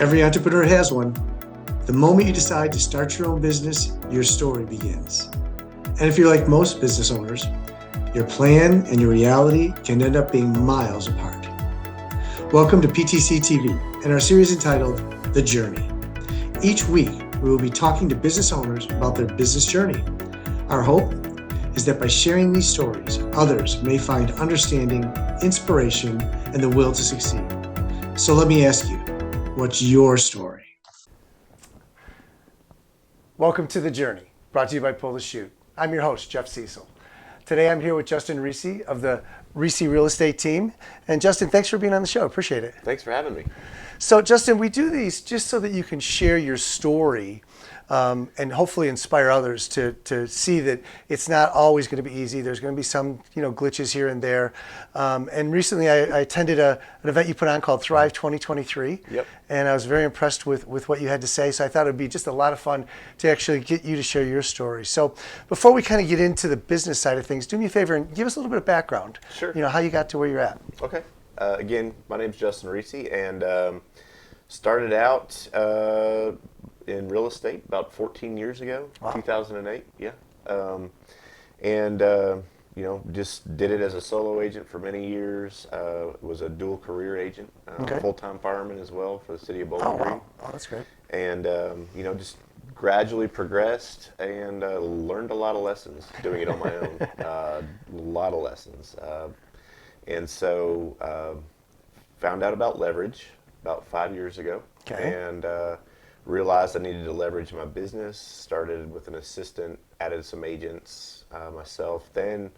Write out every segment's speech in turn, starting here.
Every entrepreneur has one. The moment you decide to start your own business, your story begins. And if you're like most business owners, your plan and your reality can end up being miles apart. Welcome to PTC TV and our series entitled The Journey. Each week, we will be talking to business owners about their business journey. Our hope is that by sharing these stories, others may find understanding, inspiration, and the will to succeed. So let me ask you, what's your story? Welcome to The Journey, brought to you by Pull the Shoot. I'm your host, Jeff Sesol. Today I'm here with Justin Reesy of the Reesy Real Estate team. And Justin, thanks for being on the show. Appreciate it. Thanks for having me. So Justin, we do these just so that you can share your story and hopefully inspire others to see that it's not always going to be easy. There's going to be some glitches here and there. And recently I attended an event you put on called Thrive 2023. Yep. And I was very impressed with what you had to say. So I thought it would be just a lot of fun to actually get you to share your story. So before we kind of get into the business side of things, do me a favor and give us a little bit of background. Sure. How you got to where you're at. Okay. Again, my name's Justin Reesy, and started out in real estate about 14 years ago, Wow. 2008. Yeah. Just did it as a solo agent for many years. Was a dual career agent, Okay. full-time fireman as well for the city of Bowling Green. Wow. Oh, that's great. And just gradually progressed and learned a lot of lessons doing it on my own. A lot of lessons. And so found out about leverage about 5 years ago. Okay. And realized I needed to leverage my business. Started with an assistant, added some agents myself. Then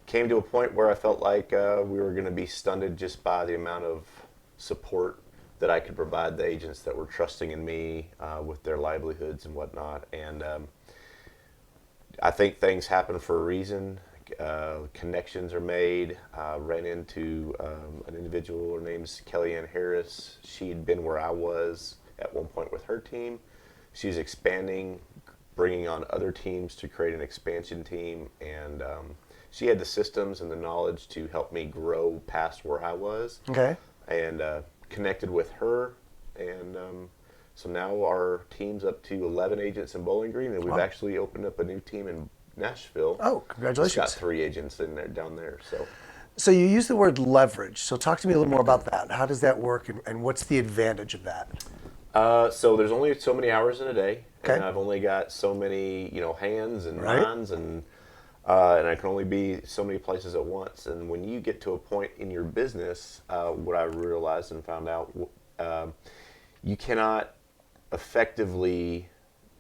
came to a point where I felt like we were going to be stunted just by the amount of support that I could provide the agents that were trusting in me with their livelihoods and whatnot. And I think things happen for a reason. Connections are made. Ran into an individual. Her name's Kellyanne Harris. She'd been where I was at one point with her team. She was expanding, bringing on other teams to create an expansion team, and she had the systems and the knowledge to help me grow past where I was. Okay. And connected with her, and so now our team's up to 11 agents in Bowling Green, and we've Wow. actually opened up a new team in Nashville. Oh, congratulations. It's got 3 agents in there down there. So you use the word leverage. So talk to me a little more about that. How does that work, and what's the advantage of that? So there's only so many hours in a day, Okay. and I've only got so many hands and Right. minds, and I can only be so many places at once. And when you get to a point in your business, what I realized and found out, you cannot effectively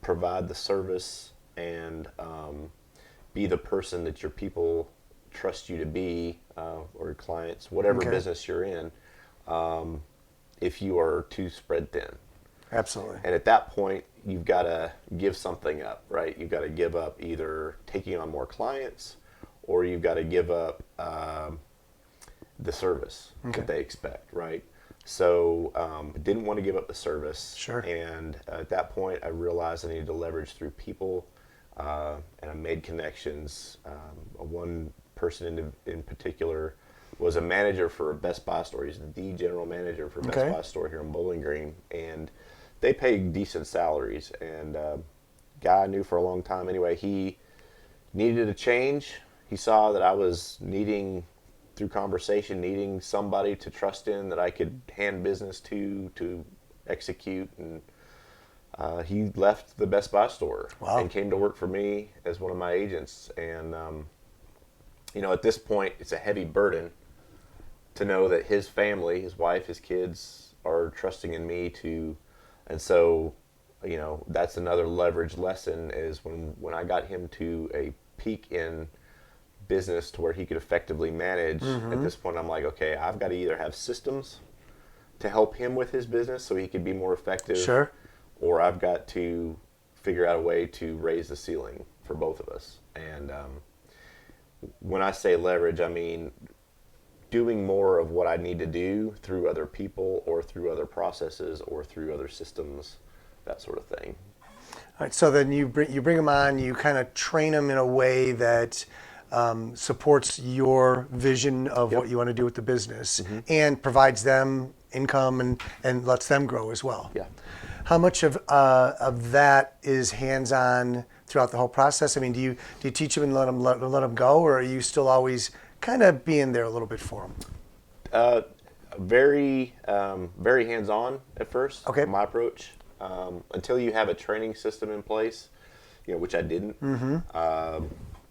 provide the service and be the person that your people trust you to be, or your clients, whatever Okay. business you're in, if you are too spread thin. Absolutely. And at that point, you've got to give something up, right? You've got to give up either taking on more clients, or you've got to give up the service Okay. that they expect, right? So didn't want to give up the service. Sure. And at that point, I realized I needed to leverage through people, and I made connections. One person in particular was a manager for a Best Buy store. He's the general manager for Okay. Best Buy store here in Bowling Green, and they pay decent salaries. And guy I knew for a long time. Anyway, he needed a change. He saw that I was through conversation, needing somebody to trust in that I could hand business to execute. And he left the Best Buy store. Wow. And came to work for me as one of my agents. And at this point, it's a heavy burden to know that his family, his wife, his kids are trusting in me and so, that's another leverage lesson is when I got him to a peak in business to where he could effectively manage. Mm-hmm. At this point, I'm like, okay, I've got to either have systems to help him with his business so he could be more effective. Sure. Or I've got to figure out a way to raise the ceiling for both of us. And when I say leverage, I mean doing more of what I need to do through other people or through other processes or through other systems, that sort of thing. All right, so then you bring them on, you kind of train them in a way that supports your vision of Yep. what you want to do with the business, Mm-hmm. and provides them income and lets them grow as well. Yeah. How much of that is hands-on throughout the whole process? I mean, do you teach them and let them go, or are you still always kind of being there a little bit for them? Very hands-on at first. Okay. My approach, until you have a training system in place, which I didn't.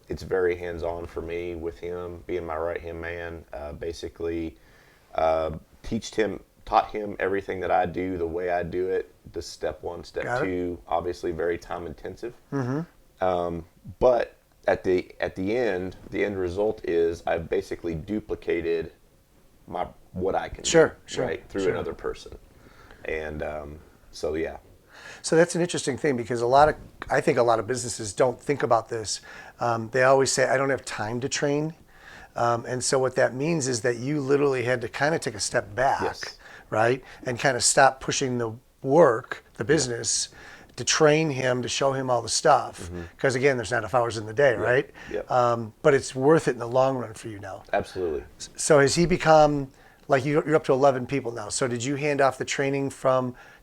It's very hands-on for me with him being my right-hand man. Basically, taught him everything that I do, the way I do it. The step one, step Got it. two, obviously very time-intensive. But at the end, the end result is I've basically duplicated what I can do, right, through another person. And so, yeah. So that's an interesting thing, because I think a lot of businesses don't think about this. They always say, I don't have time to train. And so what that means is that you literally had to kind of take a step back, Yes. right? And kind of stop pushing the work, the business, to train him, to show him all the stuff. Because again, there's not enough hours in the day, right? Yep. But it's worth it in the long run for you now. Absolutely. So has he become, like you're up to 11 people now. So did you hand off the training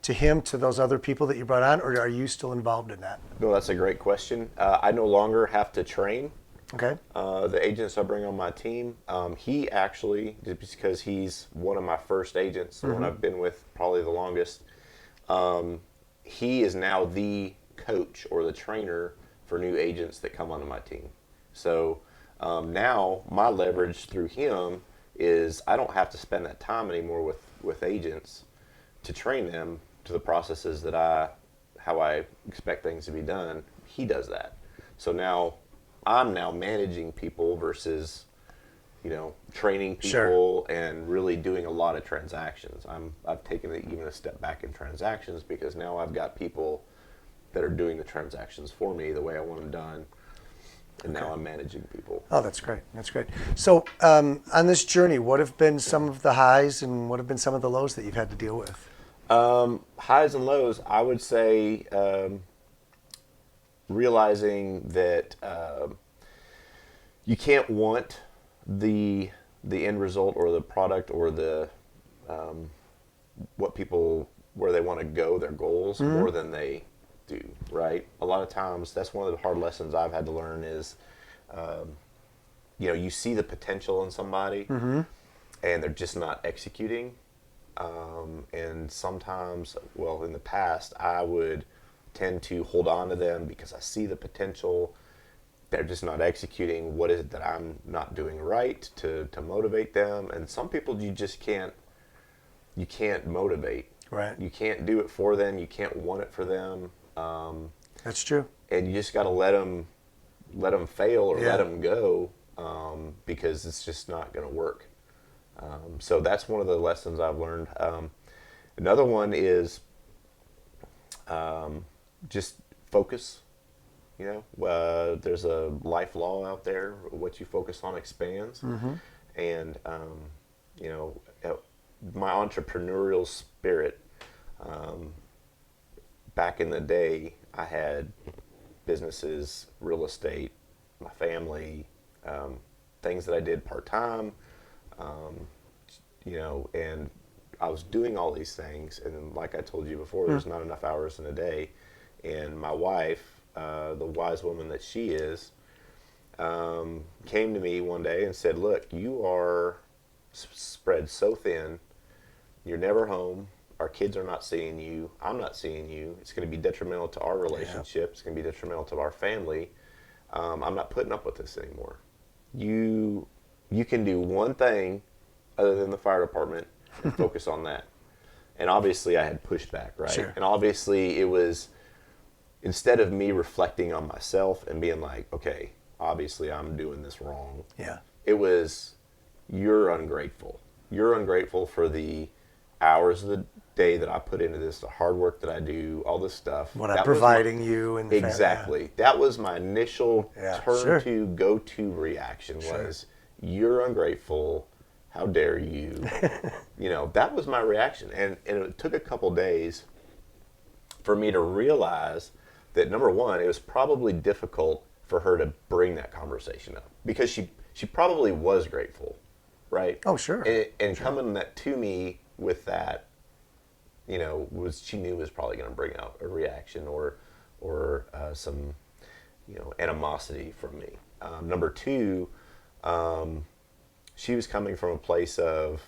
to him to those other people that you brought on, or are you still involved in that? No, that's a great question. I no longer have to train. Okay. The agents I bring on my team, he actually, just because he's one of my first agents, the one I've been with probably the longest, he is now the coach or the trainer for new agents that come onto my team. So now my leverage through him is I don't have to spend that time anymore with agents to train them to the processes how I expect things to be done. He does that. So now I'm managing people versus, training people and really doing a lot of transactions. I've taken it even a step back in transactions, because now I've got people that are doing the transactions for me the way I want them done. And now I'm managing people. Oh, that's great. That's great. So on this journey, what have been some of the highs and what have been some of the lows that you've had to deal with? Highs and lows, I would say realizing that you can't want the end result or the product or the where they want to go, their goals, more than they do, right? A lot of times, that's one of the hard lessons I've had to learn is, you see the potential in somebody, and they're just not executing. And sometimes, in the past, I would tend to hold on to them because I see the potential. They're just not executing. What is it that I'm not doing right to motivate them? And some people you just can't motivate. Right. You can't do it for them. You can't want it for them. That's true. And you just got to let them fail or let them go, because it's just not going to work. So that's one of the lessons I've learned. Another one is just focus. There's a life law out there: what you focus on expands. And my entrepreneurial spirit. Back in the day, I had businesses, real estate, my family, things that I did part-time, and I was doing all these things. And like I told you before, there's not enough hours in a day. And my wife, the wise woman that she is, came to me one day and said, look, you are spread so thin. You're never home. Our kids are not seeing you. I'm not seeing you. It's going to be detrimental to our relationship. It's going to be detrimental to our family. I'm not putting up with this anymore. You can do one thing other than the fire department and focus on that. And obviously I had pushback, right? Sure. And obviously it was, instead of me reflecting on myself and being like, okay, obviously I'm doing this wrong. Yeah. It was, you're ungrateful. You're ungrateful for the hours of the day that I put into this, the hard work that I do, all this stuff. What I'm providing you. And exactly. That was my initial go-to reaction was, you're ungrateful. How dare you? That was my reaction. And it took a couple days for me to realize that, number one, it was probably difficult for her to bring that conversation up, because she probably was grateful, right? Oh, sure. And coming that to me with that, was she knew was probably going to bring out a reaction or some, animosity from me. Number two, she was coming from a place of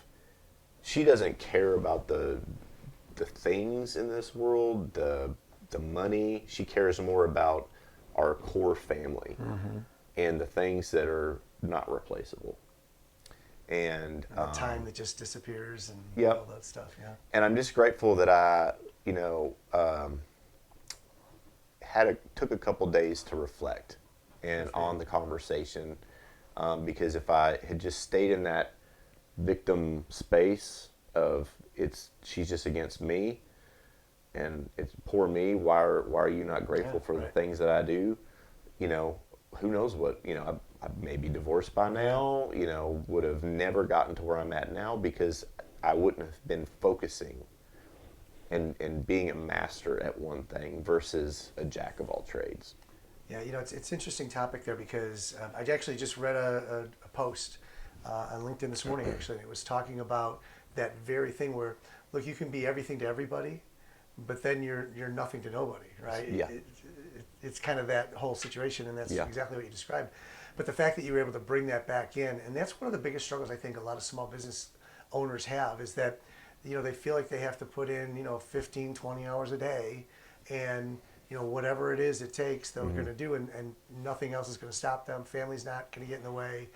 she doesn't care about the things in this world, the money. She cares more about our core family and the things that are not replaceable. And the time that just disappears and yep. all that stuff. Yeah. And I'm just grateful that I, took a couple days to reflect and on the conversation, because if I had just stayed in that victim space of she's just against me and it's poor me, why are you not grateful for the things that I do? Who knows what, I may be divorced by now, would have never gotten to where I'm at now because I wouldn't have been focusing and being a master at one thing versus a jack of all trades. Yeah, it's an interesting topic there because I actually just read a post on LinkedIn this morning, actually, and it was talking about that very thing where, look, you can be everything to everybody, but then you're nothing to nobody, right? Yeah. It's kind of that whole situation, and that's Yeah. exactly what you described. But the fact that you were able to bring that back in, and that's one of the biggest struggles I think a lot of small business owners have, is that they feel like they have to put in 15, 20 hours a day, and whatever it is it takes, they're going to do, and nothing else is going to stop them. Family's not going to get in the way,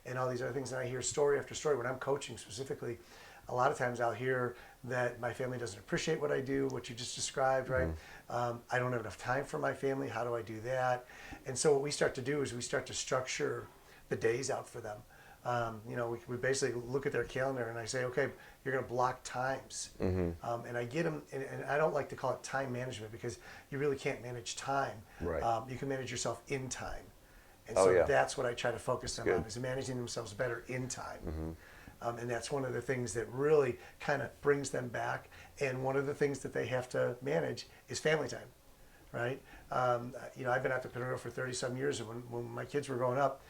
and all these other things. And I hear story after story when I'm coaching specifically. A lot of times I'll hear that my family doesn't appreciate what I do, what you just described, right? I don't have enough time for my family. How do I do that? And so what we start to do is we start to structure the days out for them. We basically look at their calendar and I say, okay, you're going to block times. And I get them, and I don't like to call it time management because you really can't manage time. Right. You can manage yourself in time. And so that's what I try to focus them on, is managing themselves better in time. And that's one of the things that really kind of brings them back. And one of the things that they have to manage is family time, right? I've been entrepreneurial for 30-some years, and when my kids were growing up,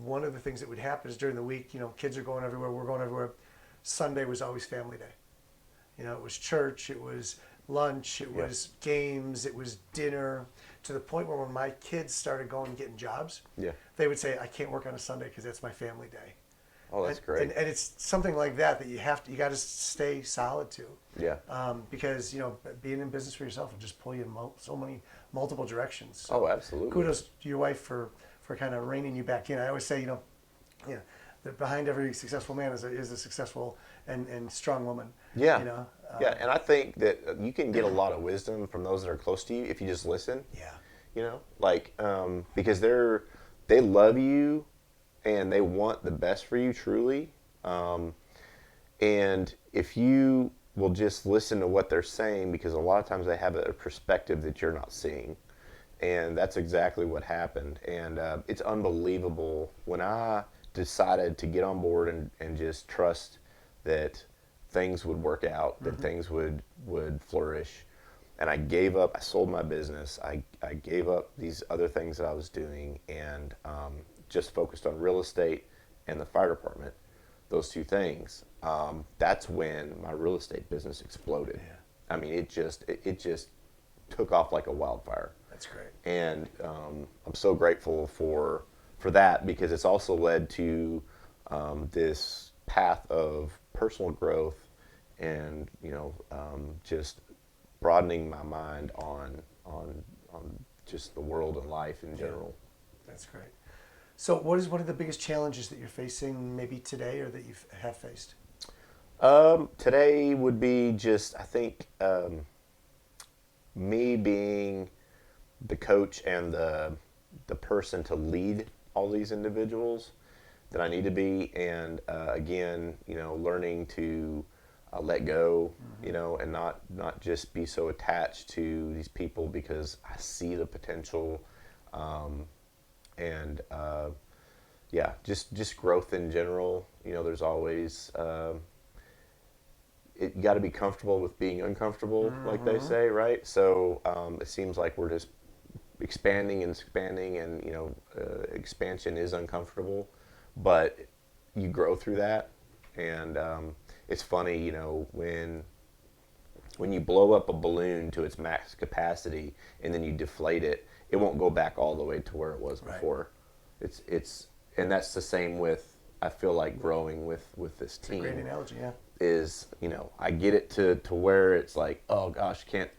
one of the things that would happen is during the week, kids are going everywhere, we're going everywhere. Sunday was always family day. It was church, it was lunch, it was games, it was dinner, to the point where when my kids started going and getting jobs, they would say, I can't work on a Sunday because that's my family day. Oh, that's great. And it's something like that you got to stay solid to. Yeah. Because being in business for yourself will just pull you in so many multiple directions. So oh, absolutely. Kudos to your wife for kind of reining you back in. I always say, that behind every successful man is a successful and strong woman. Yeah. Yeah, and I think that you can get a lot of wisdom from those that are close to you if you just listen. Yeah. Because they love you and they want the best for you truly. And if you will just listen to what they're saying, because a lot of times they have a perspective that you're not seeing. And that's exactly what happened. And it's unbelievable. When I decided to get on board and just trust that things would work out, that things would flourish, and I gave up, I sold my business, I gave up these other things that I was doing, and just focused on real estate and the fire department, those two things. That's when my real estate business exploded. I mean, it just took off like a wildfire. That's great. And I'm so grateful for that, because it's also led to this path of personal growth and just broadening my mind on just the world and life in general. That's great. So what is one of the biggest challenges that you're facing maybe today or that you have faced? Today would be just, I think, me being the coach and the person to lead all these individuals that I need to be, and again, learning to let go, and not just be so attached to these people, because I see the potential, and just growth in general. There's always you got to be comfortable with being uncomfortable, like they say, right? So it seems like we're just expanding, and expansion is uncomfortable, but you grow through that, and it's funny, you know, when you blow up a balloon to its max capacity and then you deflate it, it won't go back all the way to where it was before. It's and that's the same with, I feel like, growing with this team. Great analogy, yeah. Is, you know, I get it to where it's like, oh gosh, can't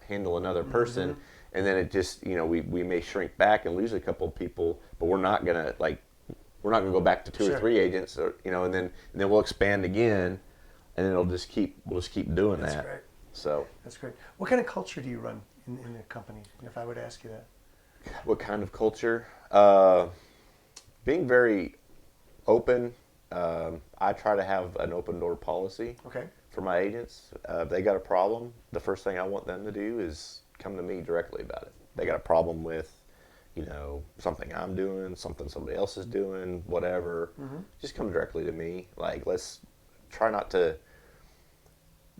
handle another person, and then it just, you know, we may shrink back and lose a couple of people, but we're not gonna go back to two or three agents, or, you know, and then we'll expand again, and then we'll just keep doing that. That's great. So that's great. What kind of culture do you run in a company? If I would ask you that. What kind of culture? Being very open. I try to have an open door policy for my agents. If they got a problem, the first thing I want them to do is come to me directly about it. They got a problem with, you know, something I'm doing, something somebody else is doing, whatever. Just come directly to me. Like, let's try not to,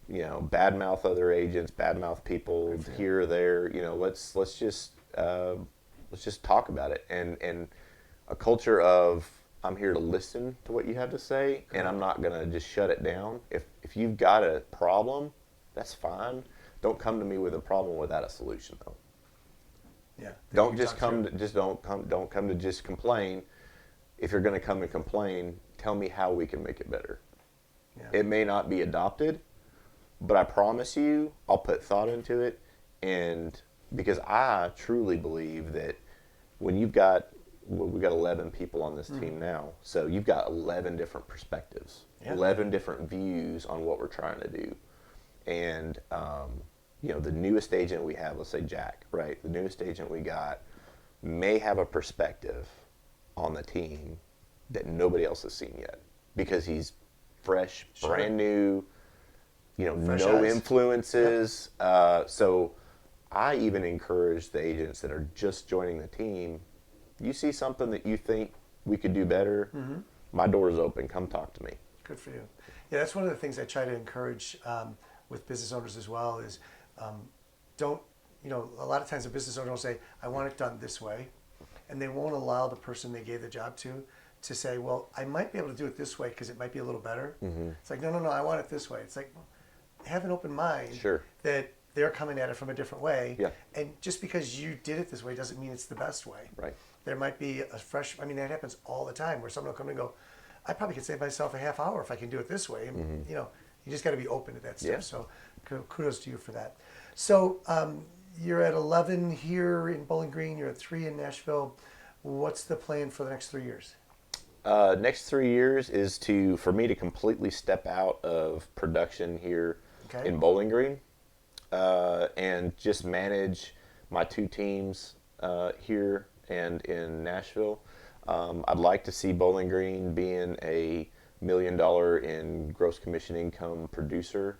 you know, badmouth other agents, badmouth people here or there. You know, let's just talk about it, and a culture of, I'm here to listen to what you have to say, and I'm not gonna just shut it down. If you've got a problem, that's fine. Don't come to me with a problem without a solution, though. Yeah. Don't come to just complain. If you're gonna come and complain, tell me how we can make it better. Yeah. It may not be adopted, but I promise you, I'll put thought into it, and because I truly believe that when we've got 11 people on this team now, so you've got 11 different perspectives, 11 different views on what we're trying to do. And, you know, the newest agent we have, let's say Jack, right? The newest agent we got may have a perspective on the team that nobody else has seen yet, because he's fresh, brand new, you know, fresh no eyes. Influences. So I even encourage the agents that are just joining the team, you see something that you think we could do better, my door is open. Come talk to me. Good for you. Yeah, that's one of the things I try to encourage with business owners as well is don't, you know, a lot of times a business owner will say, I want it done this way. And they won't allow the person they gave the job to say, well, I might be able to do it this way because it might be a little better. It's like, no, I want it this way. It's like, well, have an open mind that they're coming at it from a different way. Yeah. And just because you did it this way doesn't mean it's the best way. Right. There might be a fresh, I mean, that happens all the time where someone will come and go, I probably could save myself a half hour if I can do it this way. And, you know, you just got to be open to that stuff. Yeah. So kudos to you for that. So you're at 11 here in Bowling Green. You're at 3 in Nashville. What's the plan for the next 3 years? Next 3 years is for me to completely step out of production here in Bowling Green and just manage my 2 teams here and in Nashville. I'd like to see Bowling Green being a $1 million in gross commission income producer.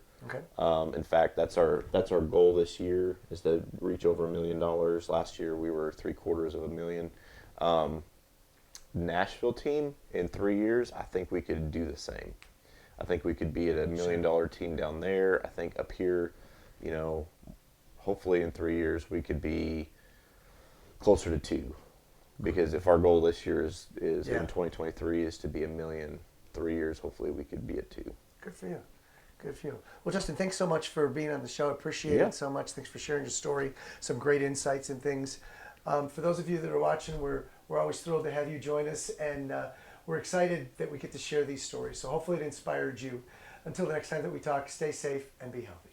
In fact, that's our goal this year, is to reach over $1 million. Last year we were $750,000. Nashville team in 3 years, I think we could do the same. I think we could be at a $1 million team down there. I think up here, you know, hopefully in 3 years we could be closer to 2. Because if our goal this year is in 2023 is to be $1 million, 3 years, hopefully we could be at 2. Good for you. Good for you. Well, Justin, thanks so much for being on the show. I appreciate it so much. Thanks for sharing your story. Some great insights and things. For those of you that are watching, we're always thrilled to have you join us, and we're excited that we get to share these stories. So hopefully it inspired you. Until the next time that we talk, stay safe and be healthy.